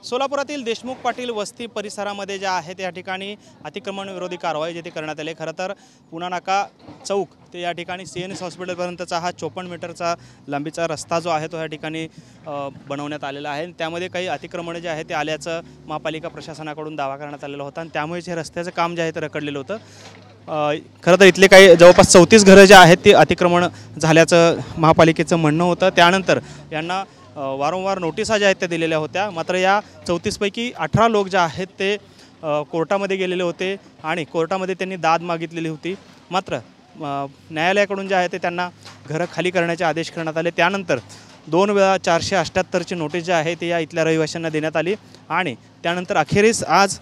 सोलापुरातील देशमुख पाटील वस्ती परिसरामध्ये जे आहे त्या ठिकाणी अतिक्रमण विरोधी कारवाई जिथे करण्यात आली। खरं तर पुणा नाका चौक ते या ठिकाणी CNS हॉस्पिटलपर्यंतचा हा 54 मीटरचा लांबीचा रस्ता जो आहे तो या ठिकाणी बनवण्यात आलेला आहे। त्यामध्ये काही अतिक्रमण जे आहे ते आल्याचं महापालिका प्रशासनाकडून दावा करण्यात आलेला होता आणि त्यामुळे हे रस्त्याचं काम जे आहे ते रखडलेलं होतं। खरं तर इथले काही जवळपास 34 घरं जे आहेत ते अतिक्रमण झाल्याचं महापालिकेचं म्हणणं होतं। त्यानंतर यांना वारंवार नोटिसा ज्या आहेत त्या दिलेल्या होत्या। मात्र या 34 पैकी 18 लोक जे आहेत ते कोर्टामध्ये गेलेले होते आणि कोर्टामध्ये त्यांनी दाद मागितलेली होती। मात्र न्यायालयाकडून जे आहे ते त्यांना घरं खाली करण्याचे आदेश करण्यात आले। त्यानंतर 2 वेळा 478ची नोटीस जी आहे ती या इथल्या रहिवाशांना देण्यात आली आणि त्यानंतर अखेरीस आज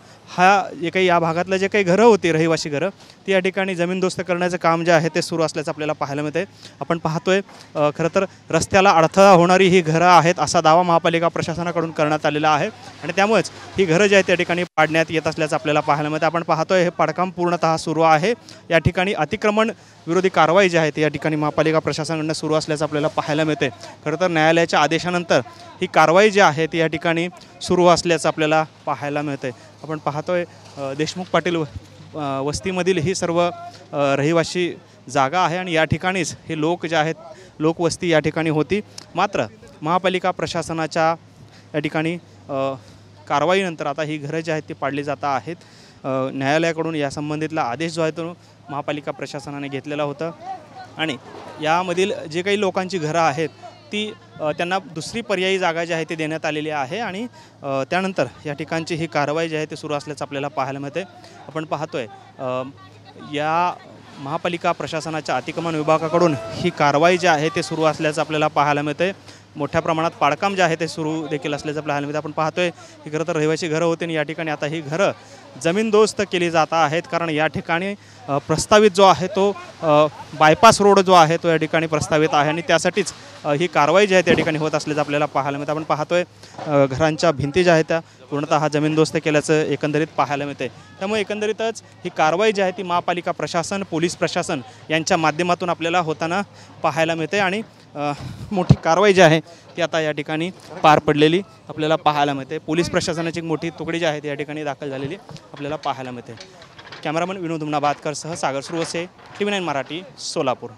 जे काही या भागातलं जे काही घरं होती रहिवासी घरं ती या ठिकाणी जमीनदोस्त करण्याचं काम जे आहे ते सुरू असल्याचं आपल्याला पाहायला मिळते। आपण पाहतोय खरं तर रस्त्याला अडथळा होणारी ही घरं आहेत असा दावा महापालिका प्रशासनाकडून करण्यात आलेला आहे आणि त्यामुळेच ही घरं जी आहेत त्या ठिकाणी पाडण्यात येत असल्याचं आपल्याला पाहायला मिळते। आपण पाहतोय हे पाडकाम पूर्णतः सुरू आहे। या ठिकाणी अतिक्रमण विरोधी कारवाई जी आहे ती या ठिकाणी महापालिका प्रशासनाकडून सुरू असल्याचं आपल्याला पाहायला मिळते। खरं तर न्यायालयाच्या आदेशानंतर ही कारवाई जी आहे ती या ठिकाणी सुरू असल्याचं आपल्याला पाहायला मिळते। आपण पाहतोय देशमुख पाटील वस्तीमधील ही सर्व रहिवासी जागा आहे आणि या ठिकाणीच हे लोक जे आहेत लोकवस्ती या ठिकाणी होती। मात्र महापालिका प्रशासनाच्या या ठिकाणी कारवाईनंतर आता ही घरं जी आहेत ती पाडली जात आहेत। न्यायालयाकडून या संबंधितला आदेश जो आहे तो महापालिका प्रशासनाने घेतलेला होता आणि यामधील जे काही लोकांची घरं आहेत ती त्यांना दुसरी पर्यायी जागा जी आहे ती देण्यात आलेली आहे आणि त्यानंतर या ठिकाणची ही कारवाई जी आहे ती सुरू असल्याचं आपल्याला पाहायला मिळते। आपण पाहतोय या महापालिका प्रशासनाच्या अतिक्रमण विभागाकडून ही कारवाई जी आहे ते सुरू असल्याचं आपल्याला पाहायला मिळते। मोठ्या प्रमाणात पाडकाम जे आहे ते सुरू देखील असल्याचं पाहायला मिळते। आपण पाहतोय ही खरं तर रहिवासी घरं होती आणि या ठिकाणी आता ही घरं जमीनदोस्त केली जात आहेत कारण या ठिकाणी प्रस्तावित जो आहे तो बायपास रोड जो आहे तो या ठिकाणी प्रस्तावित आहे आणि त्यासाठीच ही कारवाई जी आहे त्या ठिकाणी होत असल्याचं आपल्याला पाहायला मिळतं। आपण पाहतोय घरांच्या भिंती ज्या आहेत त्या पूर्णतः जमीनदोस्त केल्याचं एकंदरीत पाहायला मिळते। त्यामुळे एकंदरीतच ही कारवाई जी आहे ती महापालिका प्रशासन पोलीस प्रशासन यांच्या माध्यमातून आपल्याला होताना पाहायला मिळते आणि मोठी कारवाई जी आहे ती आता या ठिकाणी पार पडलेली आपल्याला पाहायला मिळते। पोलीस प्रशासनाची एक मोठी तुकडी जी आहे ती या ठिकाणी दाखल झालेली आपल्याला पाहायला मिळते। कॅमेरामन विनोद उमनाबादकर सह सागर सुरवसे, TV9 मराठी, सोलापूर।